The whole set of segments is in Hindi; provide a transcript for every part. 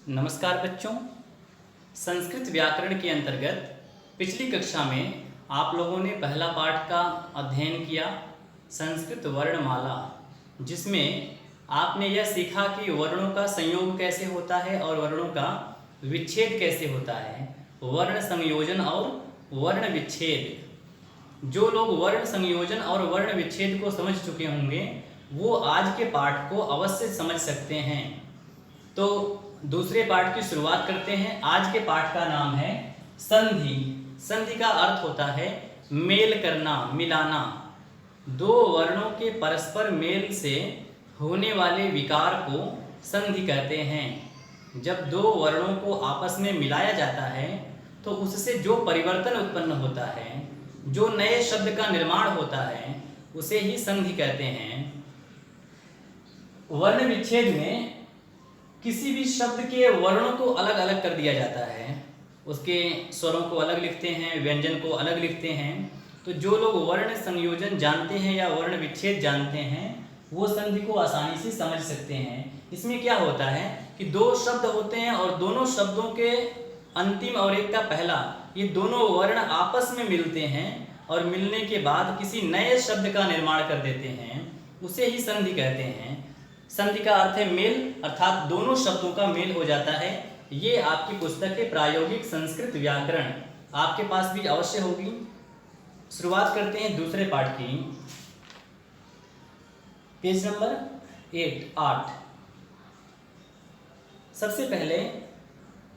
नमस्कार बच्चों। संस्कृत व्याकरण के अंतर्गत पिछली कक्षा में आप लोगों ने पहला पाठ का अध्ययन किया, संस्कृत वर्णमाला, जिसमें आपने यह सीखा कि वर्णों का संयोग कैसे होता है और वर्णों का विच्छेद कैसे होता है, वर्ण संयोजन और वर्ण विच्छेद। जो लोग वर्ण संयोजन और वर्ण विच्छेद को समझ चुके होंगे वो आज के पाठ को अवश्य समझ सकते हैं। तो दूसरे पाठ की शुरुआत करते हैं। आज के पाठ का नाम है संधि। संधि का अर्थ होता है मेल करना, मिलाना। दो वर्णों के परस्पर मेल से होने वाले विकार को संधि कहते हैं। जब दो वर्णों को आपस में मिलाया जाता है तो उससे जो परिवर्तन उत्पन्न होता है, जो नए शब्द का निर्माण होता है, उसे ही संधि कहते हैं। वर्ण विच्छेद में किसी भी शब्द के वर्णों को अलग अलग कर दिया जाता है, उसके स्वरों को अलग लिखते हैं, व्यंजन को अलग लिखते हैं। तो जो लोग वर्ण संयोजन जानते हैं या वर्ण विच्छेद जानते हैं वो संधि को आसानी से समझ सकते हैं। इसमें क्या होता है कि दो शब्द होते हैं और दोनों शब्दों के अंतिम और एक का पहला, ये दोनों वर्ण आपस में मिलते हैं और मिलने के बाद किसी नए शब्द का निर्माण कर देते हैं, उसे ही संधि कहते हैं। संधि का अर्थ है मेल, अर्थात दोनों शब्दों का मेल हो जाता है। ये आपकी पुस्तक है प्रायोगिक संस्कृत व्याकरण, आपके पास भी अवश्य होगी। शुरुआत करते हैं दूसरे पाठ की। Page number 8। सबसे पहले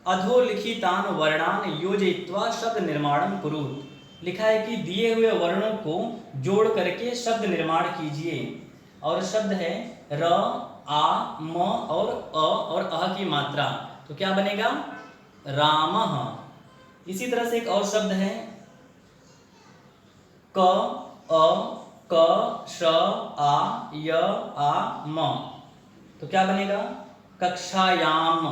अधोलिखितान वर्णान योजयित्वा शब्द निर्माणम कुरुत। लिखा है कि दिए हुए वर्णों को जोड़ करके शब्द निर्माण कीजिए। और शब्द है र, आ, म और अ की मात्रा, तो क्या बनेगा रामः। इसी तरह से एक और शब्द है क, अ, क, श, आ, य, आ, म, तो क्या बनेगा कक्षायाम।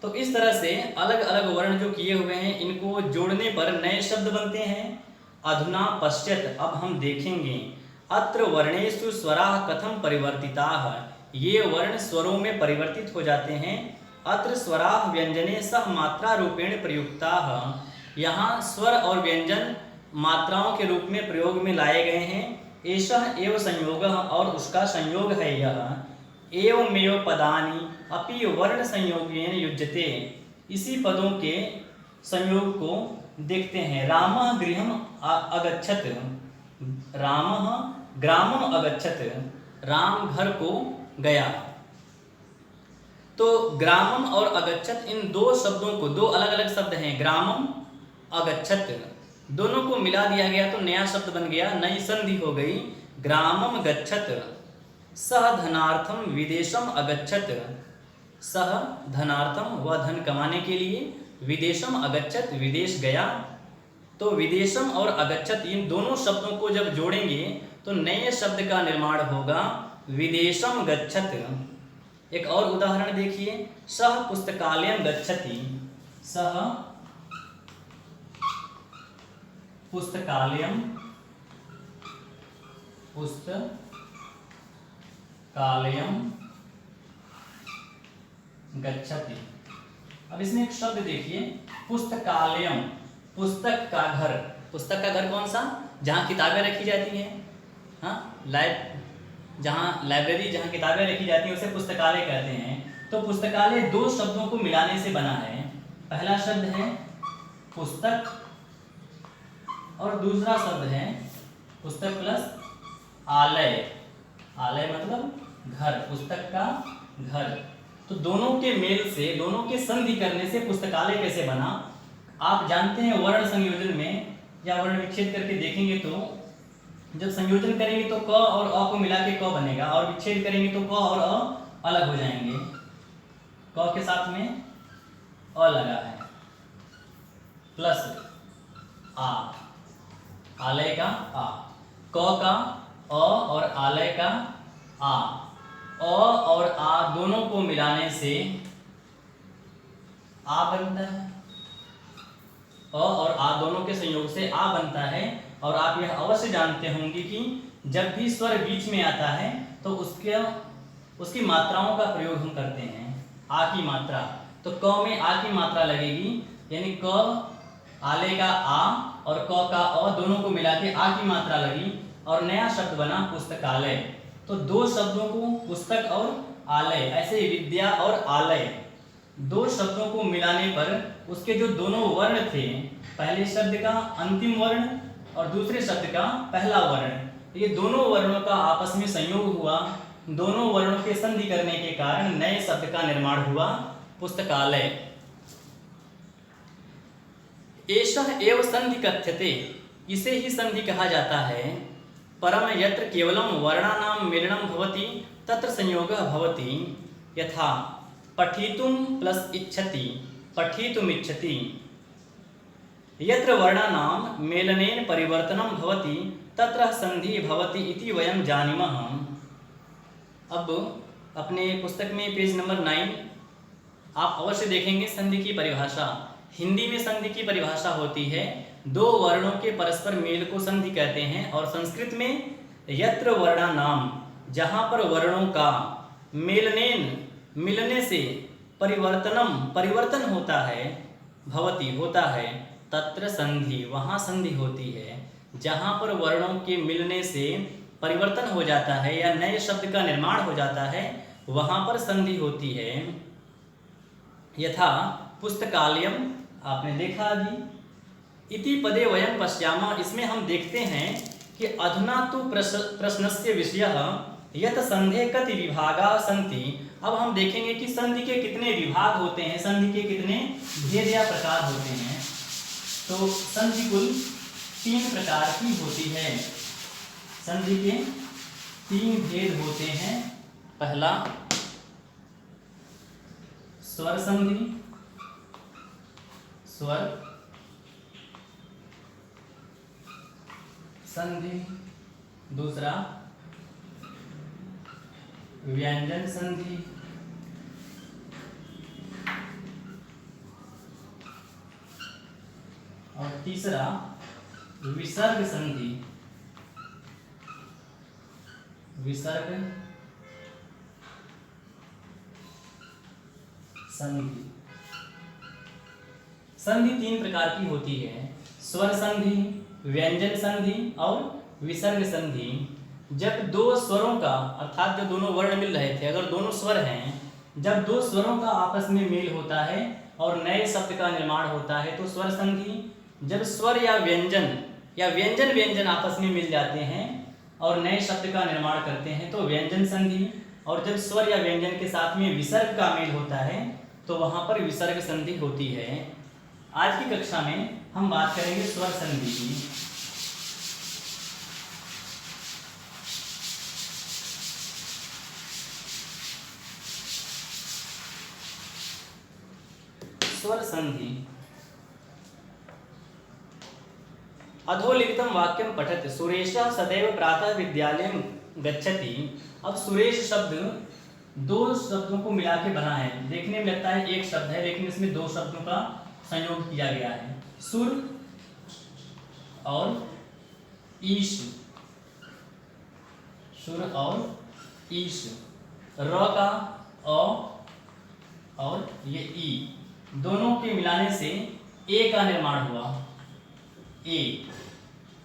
तो इस तरह से अलग अलग वर्ण जो किए हुए हैं इनको जोड़ने पर नए शब्द बनते हैं। अधुना पश्यत, अब हम देखेंगे। अत्र वर्णेषु स्वराः कथम परिवर्तिताः, ये वर्ण स्वरों में परिवर्तित हो जाते हैं। अत्र स्वराः व्यंजने सह मात्रा रूपेण प्रयुक्ताः, यहाँ स्वर और व्यंजन मात्राओं के रूप में प्रयोग में लाए गए हैं। एषः एव संयोगः, और उसका संयोग है यह। एवमेव पदानि अपि वर्ण संयोगेन युज्यते, इसी पदों के संयोग को देखते हैं। रामः गृहम् अगच्छत्, रामः ग्रामम अगच्छत्, राम घर को गया। तो ग्रामम और अगच्छत् इन दो शब्दों को, दो अलग अलग शब्द हैं, ग्रामम अगच्छत्, दोनों को मिला दिया गया तो नया शब्द बन गया, नई संधि हो गई ग्रामम गच्छत्। सह धनार्थम विदेशम अगच्छत्, सह धनार्थम, वह धन कमाने के लिए, विदेशम अगच्छत्, विदेश गया। तो विदेशम और अगच्छत् इन दोनों शब्दों को जब जोड़ेंगे तो नए शब्द का निर्माण होगा विदेशम गच्छत्। एक और उदाहरण देखिए, सह पुस्तकालयम गच्छति, सह पुस्तकालयम, पुस्तकालयम गच्छति। अब इसमें एक शब्द देखिए पुस्तकालयम, पुस्तक का घर। पुस्तक का घर कौन सा? जहाँ किताबें रखी जाती हैं, हाँ, जहाँ लाइब्रेरी, जहाँ किताबें रखी जाती हैं उसे पुस्तकालय कहते हैं। तो पुस्तकालय दो शब्दों को मिलाने से बना है। पहला शब्द है पुस्तक और दूसरा शब्द है पुस्तक प्लस आलय। आलय मतलब घर, पुस्तक का घर। तो दोनों के मेल से, दोनों के संधि करने से पुस्तकालय कैसे बना? आप जानते हैं वर्ण संयोजन में या वर्ण विच्छेद करके देखेंगे तो जब संयोजन करेंगे तो क और अ को मिला के क बनेगा, और विच्छेद करेंगे तो क और अ अलग हो जाएंगे। क के साथ में अ लगा है, प्लस आ, आलय का आ, क का अ और आलय का आ। अ और आ दोनों को मिलाने से आ बनता है, अ और आ दोनों के संयोग से आ बनता है। और आप यह अवश्य जानते होंगे कि जब भी स्वर बीच में आता है तो उसकी मात्राओं का प्रयोग हम करते हैं। आ की मात्रा, तो क में आ की मात्रा लगेगी, यानी क आले का आ और क का अ दोनों को मिला के आ की मात्रा लगी और नया शब्द बना पुस्तकालय। तो दो शब्दों को, पुस्तक और आलय, ऐसे विद्या और आलय, दो शब्दों को मिलाने पर उसके जो दोनों वर्ण थे, पहले शब्द का अंतिम वर्ण और दूसरे शब्द का पहला वर्ण, ये दोनों वर्णों का आपस में संयोग हुआ, दोनों वर्णों के संधि करने के कारण नए शब्द का निर्माण हुआ, पुस्तकालय। एषः एव संधि कथ्यते, इसे ही संधि कहा जाता है। परम यत्र केवलं वर्णानां मेलनं भवति तत्र संयोगः भवति। यथा पठितुं प्लस इच्छति, पठितुमिच्छति। यत्र वर्णानां मेलनेन परिवर्तनं भवति तत्र संधि भवति इति वयं जानीमः। अब अपने पुस्तक में पेज नंबर 9 आप अवश्य देखेंगे संधि की परिभाषा। हिंदी में संधि की परिभाषा होती है दो वर्णों के परस्पर मेल को संधि कहते हैं, और संस्कृत में यत्र वर्णानाम, जहाँ पर वर्णों का मेलनेन, मिलने से, परिवर्तनम, परिवर्तन होता है, भवति होता है, तत्र संधि, वहाँ संधि होती है। जहाँ पर वर्णों के मिलने से परिवर्तन हो जाता है या नए शब्द का निर्माण हो जाता है, वहाँ पर संधि होती है। यथा पुस्तकालयम, आपने देखा अभी, इति पदे वयं पश्यामः, इसमें हम देखते हैं कि अधुना तु प्रश्नस्य विषयः यत् संधेः कति विभागाः सन्ति। अब हम देखेंगे कि संधि के कितने विभाग होते हैं, संधि के कितने भेद या प्रकार होते हैं। तो संधि कुल 3 प्रकार की होती है। संधि के 3 भेद होते हैं। पहला स्वर संधि, स्वर संधि। दूसरा व्यंजन संधि। और तीसरा विसर्ग संधि, विसर्ग संधि। संधि 3 प्रकार की होती है, स्वर संधि, व्यंजन संधि और विसर्ग संधि। जब दो स्वरों का, अर्थात जो दोनों वर्ण मिल रहे थे, अगर दोनों स्वर हैं, जब दो स्वरों का आपस में मेल होता है और नए शब्द का निर्माण होता है तो स्वर संधि। जब स्वर या व्यंजन व्यंजन आपस में मिल जाते हैं और नए शब्द का निर्माण करते हैं तो व्यंजन संधि। और जब स्वर या व्यंजन के साथ में विसर्ग का मेल होता है तो वहाँ पर विसर्ग संधि होती है। आज की कक्षा में हम बात करेंगे स्वर संधि की। स्वर संधि। अधोलिखितं वाक्यं पठत। सुरेशः सदैव प्रातः विद्यालयं गच्छति। अब सुरेश शब्द दो शब्दों को मिला के बना है। देखने में लगता है एक शब्द है, लेकिन इसमें दो शब्दों का संयोग किया गया है, सुर और ईश। सुर और ईश। र का अ और ये ई, दोनों के मिलाने से ए का निर्माण हुआ। ए,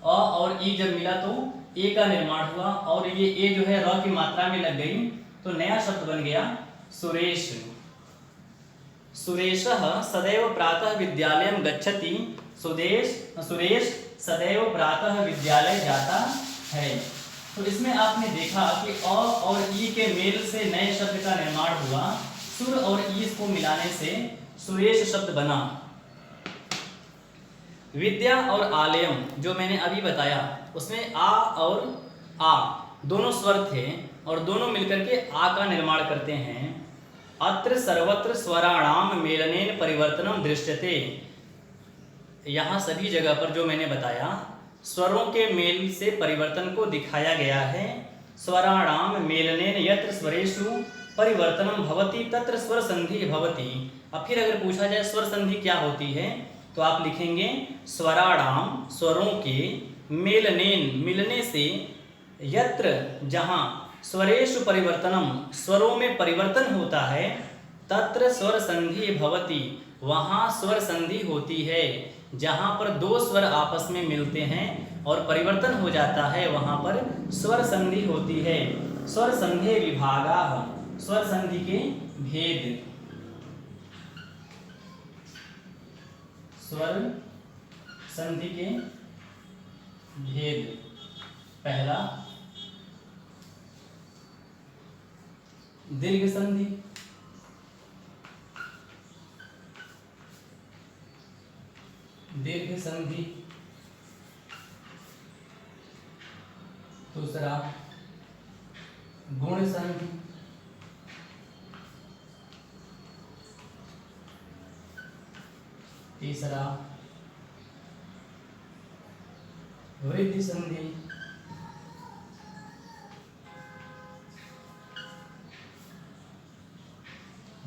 अ और ई जब मिला तो ए का निर्माण हुआ, और ये ए जो है र की मात्रा में लग गई तो नया शब्द बन गया सुरेश। सुरेशः सदैव प्रातः विद्यालयं गच्छति। सुरेश सदैव प्रातः विद्यालय जाता है। तो इसमें आपने देखा कि अ और ई के मेल से नए शब्द का निर्माण हुआ। सुर और ई को मिलाने से सुरेश शब्द बना। विद्या और आलयम जो मैंने अभी बताया, उसमें आ और आ दोनों स्वर थे और दोनों मिलकर के आ का निर्माण करते हैं। अत्र सर्वत्र स्वराणाम मेलनेन परिवर्तनम दृश्यते। यहाँ सभी जगह पर जो मैंने बताया स्वरों के मेल से परिवर्तन को दिखाया गया है। स्वराणाम मेलनेन यत्र स्वरेषु परिवर्तनम भवति तत्र स्वर संधि भवति। अब फिर अगर पूछा जाए स्वर संधि क्या होती है तो आप लिखेंगे स्वराणाम, स्वरों के, मेलनेन, मिलने से, यत्र, जहाँ, स्वरेषु परिवर्तनम, स्वरों में परिवर्तन होता है, तत्र स्वर संधि भवति, वहाँ स्वर संधि होती है। जहाँ पर दो स्वर आपस में मिलते हैं और परिवर्तन हो जाता है वहाँ पर स्वर संधि होती है। स्वर संधे विभागाः, स्वर संधि के भेद। स्वर संधि के भेद। पहला दीर्घ संधि, दीर्घ संधि। दूसरा गुण संधि। तीसरा वृद्धि संधि।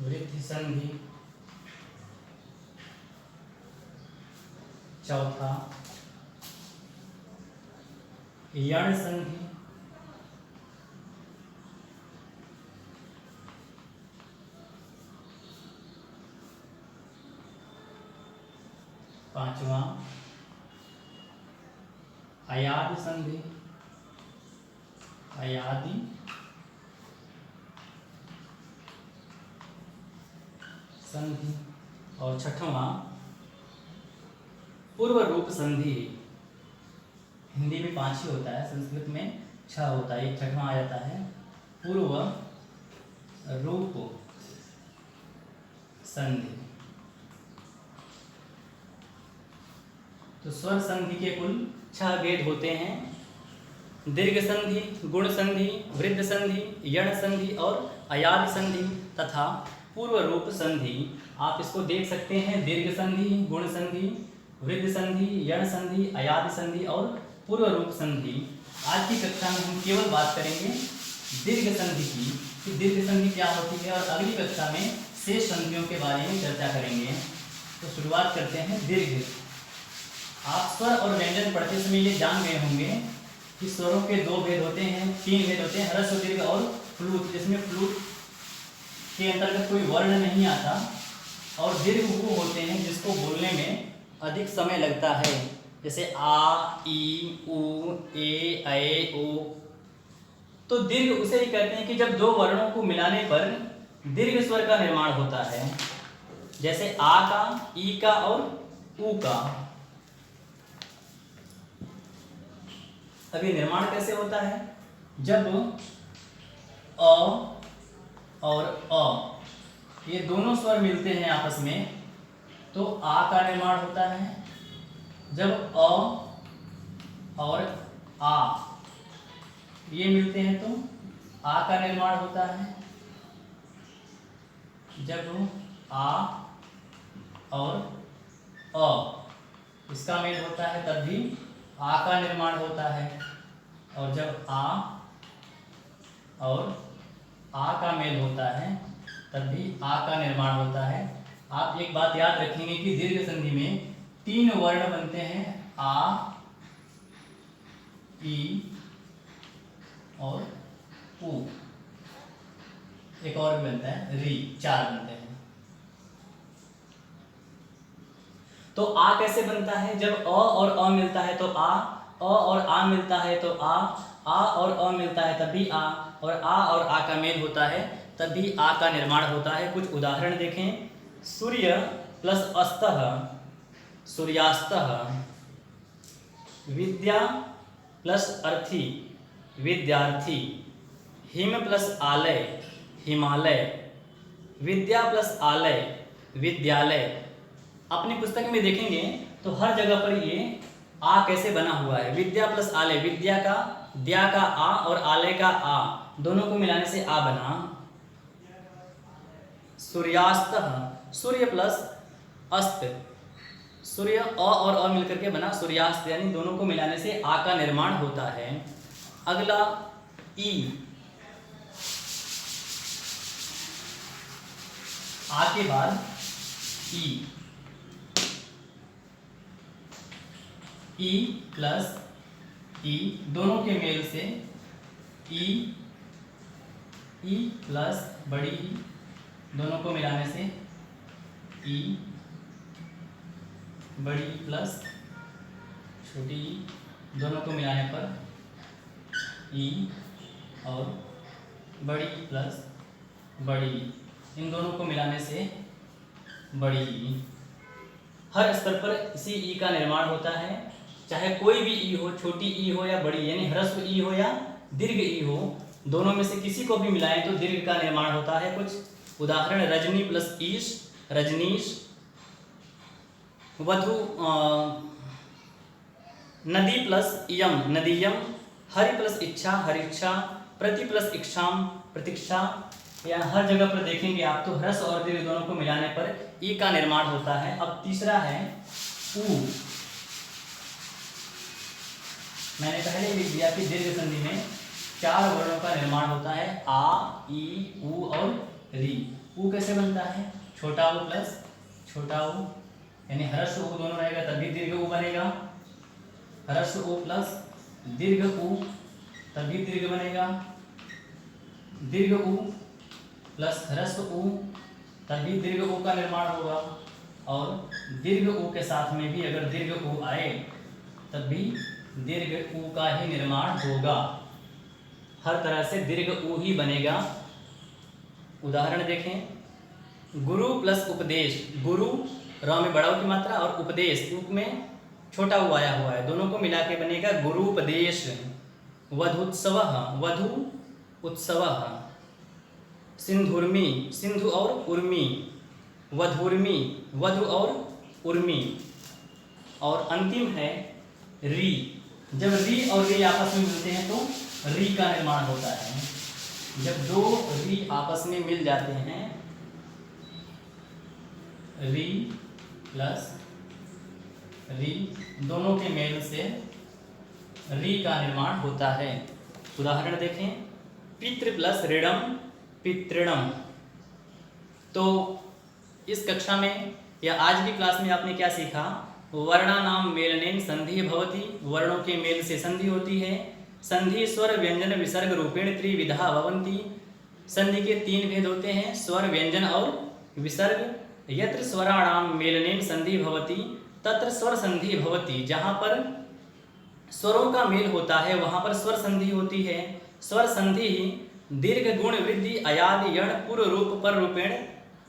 वृद्धि संधि। चौथा यण संधि। पांचवा अयादि संधि। अयादि संधि। और छठवां पूर्व रूप संधि। हिंदी में 5 ही होता है, संस्कृत में 6 होता है, एक छठवां आ जाता है पूर्व रूप संधि। तो स्वर संधि के कुल 6 भेद होते हैं। दीर्घ संधि, गुण संधि, वृद्ध संधि, यण संधि और अयादि संधि तथा पूर्व रूप संधि। आप इसको देख सकते हैं, दीर्घ संधि, गुण संधि, वृद्ध संधि, यण संधि, अयादि संधि और पूर्व रूप संधि। आज की कक्षा में हम केवल बात करेंगे दीर्घ संधि की, कि दीर्घ संधि क्या होती है, और अगली कक्षा में शेष संधियों के बारे में चर्चा करेंगे। तो शुरुआत करते हैं दीर्घ। आप स्वर और व्यंजन पढ़ते समय ये जान गए होंगे कि स्वरों के 2 भेद होते हैं, 3 भेद होते हैं, ह्रस्व, दीर्घ और प्लुत। जिसमें प्लुत के अंतर्गत कोई वर्ण नहीं आता, और दीर्घ वो होते हैं जिसको बोलने में अधिक समय लगता है, जैसे आ, ई, उ, ए, ऐ, ओ। तो दीर्घ उसे ही कहते हैं कि जब 2 वर्णों को मिलाने पर दीर्घ स्वर का निर्माण होता है, जैसे आ का, ई का और उ का। अब ये निर्माण कैसे होता है, जब अ और अ ये दोनों स्वर मिलते हैं आपस में तो आ का निर्माण होता है। जब अ और आ ये मिलते हैं तो आ का निर्माण होता है। जब आ और अ इसका मेल होता है तब भी आ का निर्माण होता है, और जब आ और आ का मेल होता है तब भी आ का निर्माण होता है। आप एक बात याद रखेंगे कि दीर्घ संधि में 3 वर्ण बनते हैं, आ, ई और उ। एक और भी बनता है री, 4 बनते हैं। तो आ कैसे बनता है, जब अ और अ मिलता है तो आ, अ और आ मिलता है तो आ और अ मिलता है तब भी आ, और आ का मेल होता है तब भी आ का निर्माण होता है। कुछ उदाहरण देखें, सूर्य प्लस अस्तः सूर्यास्तः, विद्या प्लस अर्थी विद्यार्थी, हिम प्लस आलय हिमालय, विद्या प्लस आलय विद्यालय। अपनी पुस्तक में देखेंगे तो हर जगह पर ये आ कैसे बना हुआ है, विद्या प्लस आलय, विद्या का द्या का आ और आलय का आ, दोनों को मिलाने से आ बना। सूर्यास्त, सूर्य प्लस अस्त, सूर्य अ और अ मिलकर के बना सूर्यास्त, यानी दोनों को मिलाने से आ का निर्माण होता है। अगला ई, आ के बाद ई, ई प्लस ई दोनों के मेल से ई प्लस बड़ी ई दोनों को मिलाने से ई बड़ी प्लस छोटी ई, दोनों को मिलाने पर ई और बड़ी प्लस बड़ी ई, इन दोनों को मिलाने से बड़ी ई। हर स्तर पर इसी ई का निर्माण होता है, चाहे कोई भी ई हो, छोटी ई हो या बड़ी, यानी ह्रस्व ई हो या दीर्घ ई हो, दोनों में से किसी को भी मिलाएं तो दीर्घ का निर्माण होता है। कुछ उदाहरण, रजनी प्लस ईश रजनीश, वधु नदी प्लस यम नदीयम, हरि प्लस इच्छा हरिच्छा, प्रति प्लस इक्षाम प्रतीक्षा। या हर जगह पर देखेंगे आप तो ह्रस्व और दीर्घ दोनों को मिलाने पर ई का निर्माण होता है। अब तीसरा है ऊ। मैंने पहले लिख दिया कि दीर्घ संधि में 4 वर्णों का निर्माण होता है, आ, ई, ऊ और री। ऊ कैसे बनता है? छोटा ऊ प्लस छोटा ऊ, यानी ह्रस्व ऊ दोनों रहेगा तभी दीर्घ ऊ बनेगा। ह्रस्व ऊ प्लस दीर्घ ऊ तभी दीर्घ बनेगा। दीर्घ ऊ प्लस ह्रस्व ऊ तभी दीर्घ ऊ का निर्माण होगा। और दीर्घ ऊ के साथ में भी अगर दीर्घ ऊ आए तब भी दीर्घ ऊ का ही निर्माण होगा। हर तरह से दीर्घ ऊ ही बनेगा। उदाहरण देखें, गुरु प्लस उपदेश, गुरु र में बड़ा ऊ की मात्रा और उपदेश ऊ में छोटा ऊ आया हुआ है, दोनों को मिला के बनेगा गुरुपदेश। वधुत्सवः वधु उत्सवः, सिंधुर्मी सिंधु और उर्मी, वधुर्मी वधु और उर्मी। और अंतिम है री। जब री और री आपस में मिलते हैं तो री का निर्माण होता है। जब दो री आपस में मिल जाते हैं, री प्लस री, दोनों के मेल से री का निर्माण होता है। उदाहरण देखें, पितृ प्लस ऋणम पितृणम। तो इस कक्षा में या आज की क्लास में आपने क्या सीखा? वर्णानाम मेलनेन संधि भवति, वर्णों के मेल से संधि होती है। संधि स्वर व्यंजन विसर्ग रूपेण त्रिविधा भवन्ति। संधि के 3 भेद होते हैं, स्वर व्यंजन और विसर्ग। यत्र स्वराणाम मेलनेन संधि भवति तत्र स्वर संधि भवति। जहाँ पर स्वरों का मेल होता है वहाँ पर स्वर संधि होती है। स्वर संधि दीर्घ गुण वृद्धि अयादि यण पूर्व रूप पर रूपेण